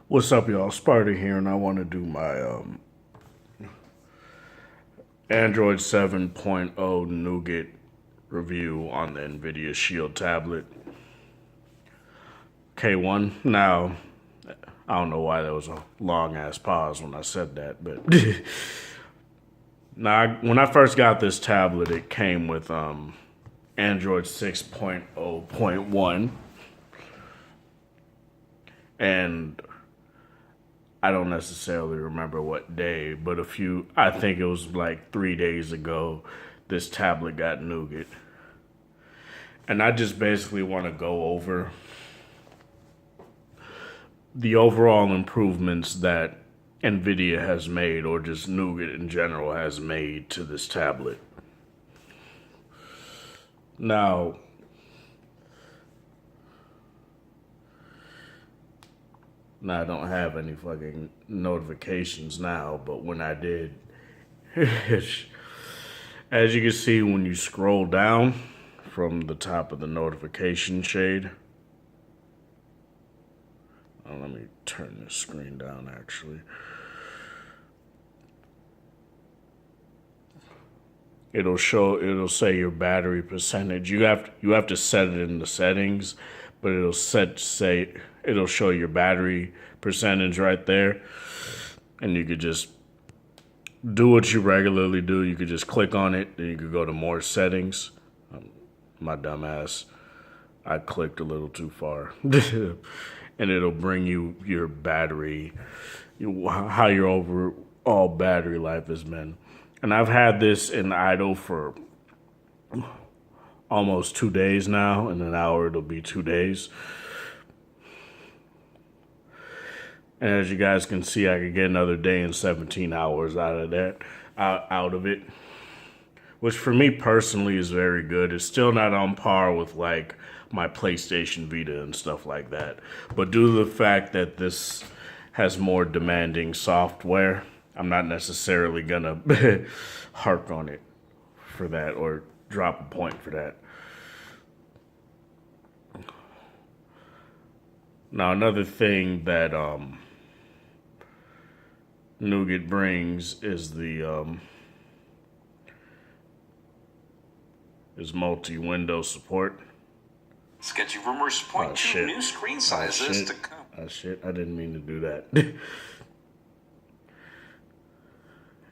What's up, y'all? Sparta here, and I want to do my Android 7.0 nougat review on the Nvidia Shield tablet K1. Now, I don't know why there was a long ass pause when I said that, but now when I first got this tablet, it came with Android 6.0.1, and I don't necessarily remember what day, but I think it was like 3 days ago, this tablet got nougat. And I just basically want to go over the overall improvements that Nvidia has made, or just nougat in general has made to this tablet. Now, I don't have any fucking notifications now, but when I did, as you can see when you scroll down from the top of the notification shade, let me turn this screen down actually. It'll say your battery percentage. You have to set it in the settings, but it'll show your battery percentage right there. And you could just do what you regularly do. You could just click on it, then you could go to more settings. My dumb ass, I clicked a little too far. And it'll bring you your battery, how your overall battery life has been. And I've had this in idle for almost 2 days now. In an hour, it'll be 2 days. And as you guys can see, I could get another day and 17 hours out of it, which for me personally is very good. It's still not on par with like my PlayStation Vita and stuff like that. But due to the fact that this has more demanding software, I'm not necessarily gonna harp on it for that or drop a point for that. Now, another thing that nougat brings is is multi-window support. Sketchy rumors point to new screen sizes to come. Oh shit, I didn't mean to do that.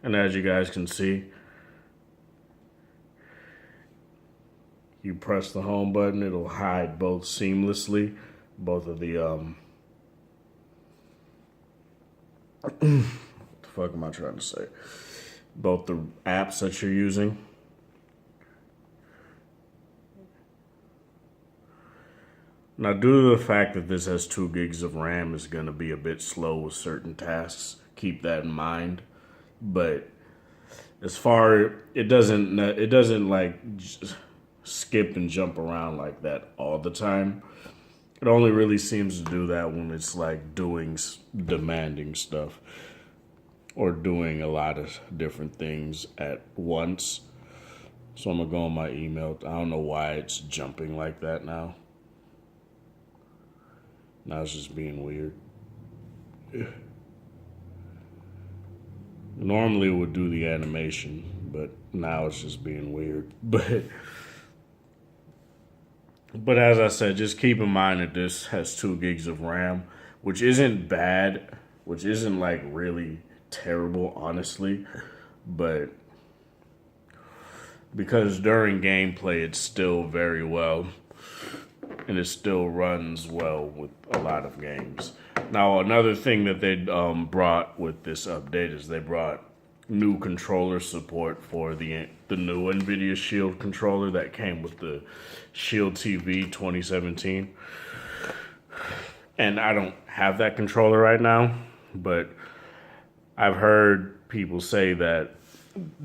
And as you guys can see, you press the home button, it'll hide both seamlessly, both of the what the fuck am I trying to say? Both the apps that you're using. Now, due to the fact that this has 2 gigs of RAM, it's going to be a bit slow with certain tasks. Keep that in mind. But as far it doesn't like skip and jump around like that all the time. It only really seems to do that when it's like doing demanding stuff or doing a lot of different things at once. So I'm gonna go on my email. I don't know why it's jumping like that now. Now it's just being weird. Normally it would do the animation, but now it's just being weird. But as I said, just keep in mind that this has 2 gigs of RAM, which isn't bad, which isn't like really terrible, honestly. But because during gameplay, it's still very well. And it still runs well with a lot of games. Now, another thing that they brought with this update is they brought new controller support for the new Nvidia Shield controller that came with the Shield TV 2017. And I don't have that controller right now, but I've heard people say that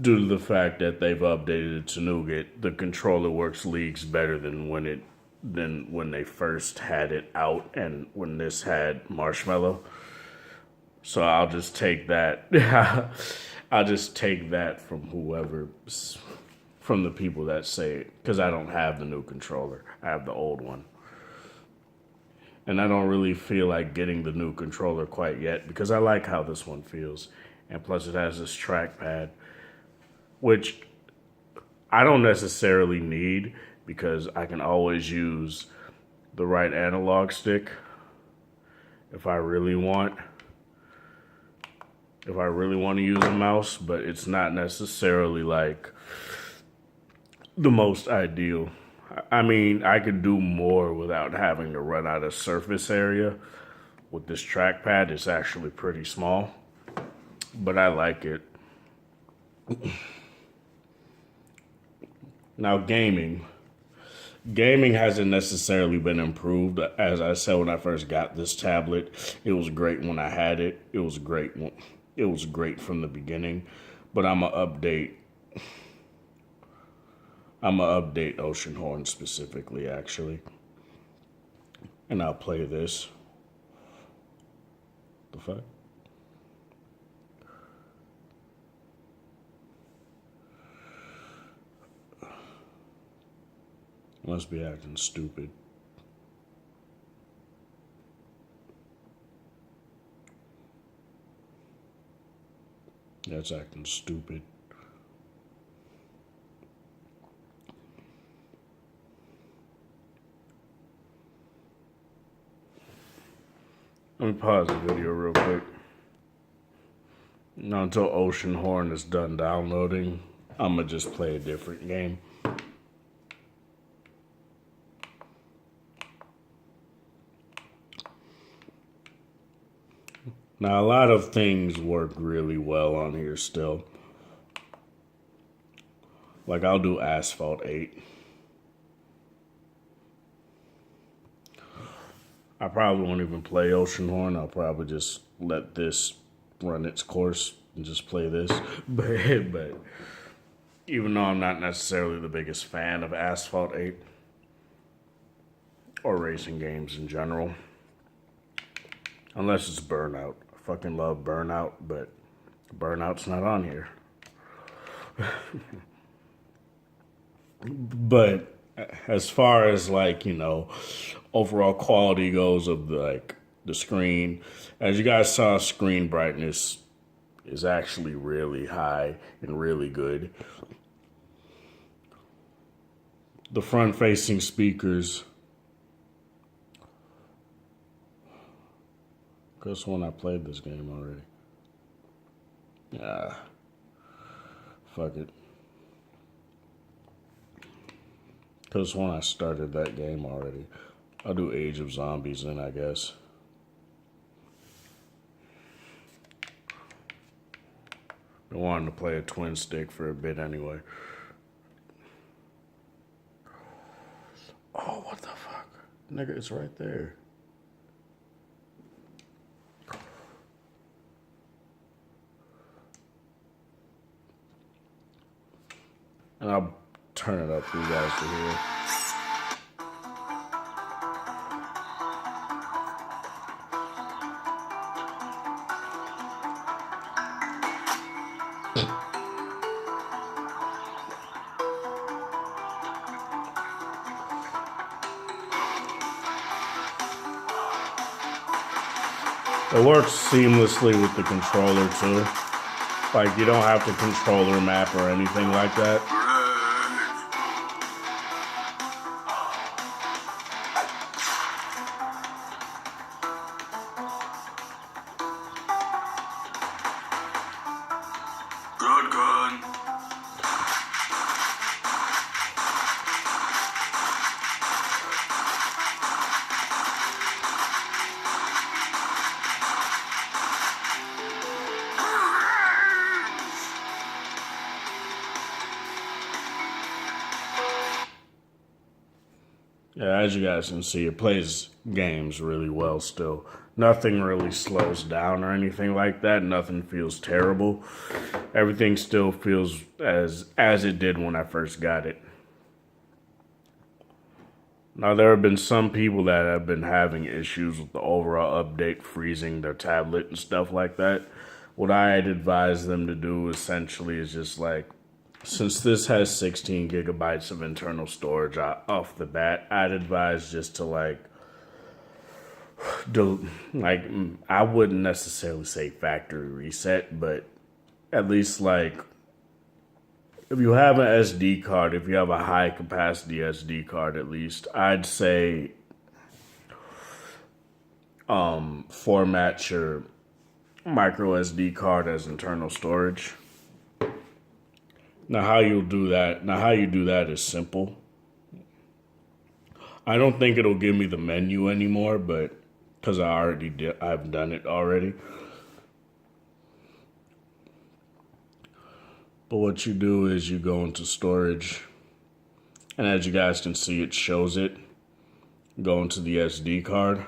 due to the fact that they've updated it to nougat, the controller works leagues better than when they first had it out and when this had marshmallow. So I'll just take that. I'll just take that from from the people that say it, because I don't have the new controller. I have the old one. And I don't really feel like getting the new controller quite yet because I like how this one feels. And plus it has this trackpad, which I don't necessarily need because I can always use the right analog stick if I really want. If I really want to use a mouse, but it's not necessarily like the most ideal. I mean, I could do more without having to run out of surface area. With this trackpad, it's actually pretty small, but I like it. Now, gaming. Gaming hasn't necessarily been improved. As I said when I first got this tablet, it was great when I had it. It was great. It was great from the beginning, but I'm gonna update Oceanhorn specifically, actually. And I'll play this. The fuck? Must be acting stupid. That's acting stupid. Let me pause the video real quick. Now until Oceanhorn is done downloading, I'm gonna just play a different game. Now a lot of things work really well on here still. Like I'll do Asphalt 8. I probably won't even play Oceanhorn. I'll probably just let this run its course and just play this. But even though I'm not necessarily the biggest fan of Asphalt 8 or racing games in general, unless it's Burnout. I fucking love Burnout, but Burnout's not on here. But as far as like, you know, overall quality goes of the screen, as you guys saw, screen brightness is actually really high and really good. The front facing speakers, because when I played this game already. Fuck it. Because when I started that game already. I'll do Age of Zombies then, I guess. Been wanting to play a twin stick for a bit anyway. Oh, what the fuck? Nigga, it's right there. And I'll turn it up for you guys to hear. It works seamlessly with the controller too. Like you don't have to controller map or anything like that. Yeah, as you guys can see, it plays games really well still. Nothing really slows down or anything like that. Nothing feels terrible. Everything still feels as it did when I first got it. Now, there have been some people that have been having issues with the overall update freezing their tablet and stuff like that. What I'd advise them to do essentially is just like, since this has 16 gigabytes of internal storage off the bat, I'd advise just to like like I wouldn't necessarily say factory reset, but at least like if you have an SD card, if you have a high capacity SD card, at least I'd say format your micro SD card as internal storage. Now how you do that is simple. I don't think it'll give me the menu anymore, but because I've done it already. But what you do is you go into storage, and as you guys can see, it shows it. Go into the SD card.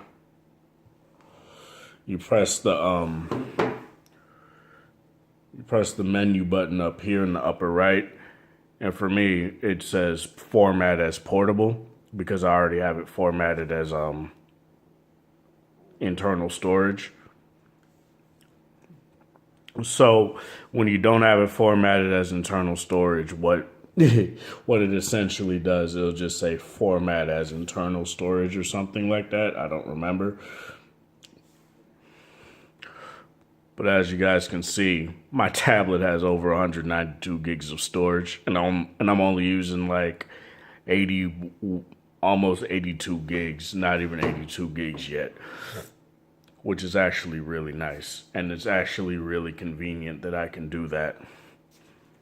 You press the menu button up here in the upper right, and for me, it says format as portable because I already have it formatted as internal storage. So when you don't have it formatted as internal storage, what what it essentially does, it'll just say format as internal storage or something like that. I don't remember. But as you guys can see, my tablet has over 192 gigs of storage, and I'm only using like 80, almost 82 gigs, not even 82 gigs yet, which is actually really nice. And it's actually really convenient that I can do that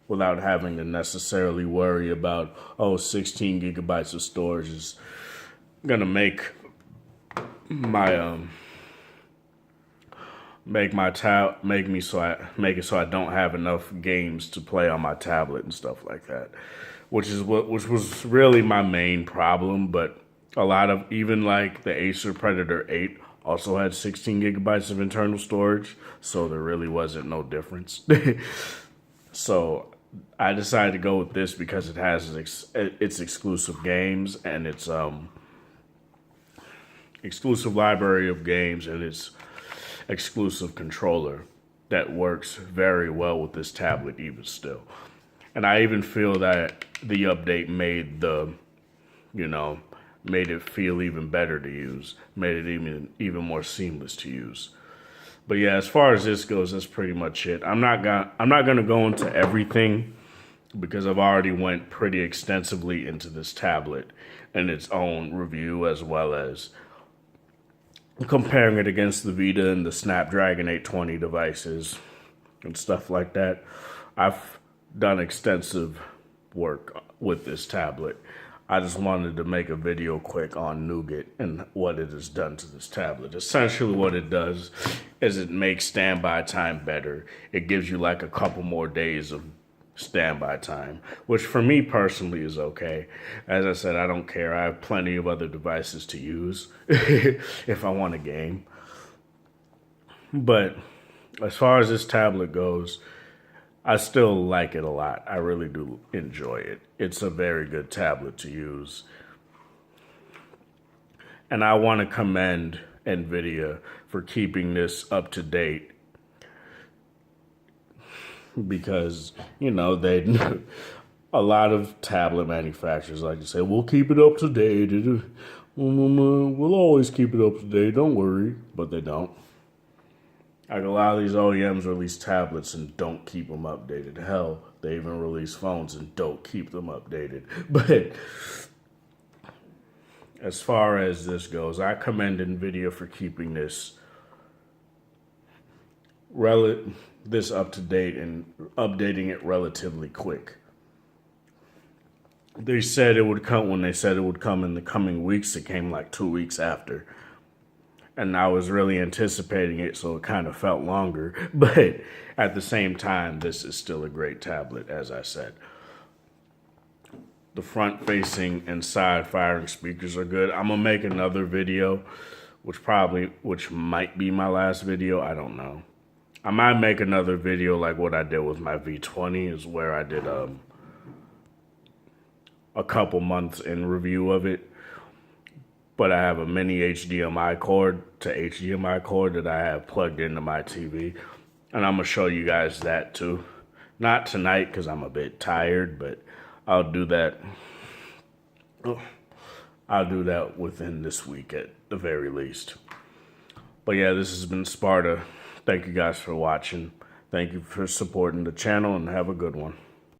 without having to necessarily worry about, 16 gigabytes of storage is gonna make my make it so I don't have enough games to play on my tablet and stuff like that, which was really my main problem. But a lot of, even like the Acer Predator 8 also had 16 gigabytes of internal storage, so there really wasn't no difference. So I decided to go with this because it has its exclusive games and its exclusive library of games and its exclusive controller that works very well with this tablet even still. And I even feel that the update made it feel even better to use, made it even more seamless to use. But yeah, as far as this goes, that's pretty much it. I'm not gonna go into everything because I've already went pretty extensively into this tablet and its own review, as well as comparing it against the Vita and the Snapdragon 820 devices and stuff like that. I've done extensive work with this tablet. I just wanted to make a video quick on Nougat and what it has done to this tablet. Essentially what it does is it makes standby time better. It gives you like a couple more days of standby time, which for me personally is okay. As I said, I don't care. I have plenty of other devices to use if I want a game. But as far as this tablet goes, I still like it a lot. I really do enjoy it. It's a very good tablet to use. And I want to commend Nvidia for keeping this up to date, because, they a lot of tablet manufacturers like to say, we'll keep it up to date. We'll always keep it up to date. Don't worry. But they don't. Like, a lot of these OEMs release tablets and don't keep them updated. Hell, they even release phones and don't keep them updated. But as far as this goes, I commend Nvidia for keeping this up to date and updating it relatively quick. They said it would come when they said it would come in the coming weeks. It came like 2 weeks after. And I was really anticipating it, so it kind of felt longer. But at the same time, this is still a great tablet, as I said. The front-facing and side-firing speakers are good. I'm going to make another video, which might be my last video. I don't know. I might make another video like what I did with my V20, is where I did a couple months in review of it. But I have a mini HDMI cord to HDMI cord that I have plugged into my TV. And I'm going to show you guys that too. Not tonight because I'm a bit tired, but I'll do that. I'll do that within this week at the very least. But yeah, this has been Sparta. Thank you guys for watching. Thank you for supporting the channel, and have a good one.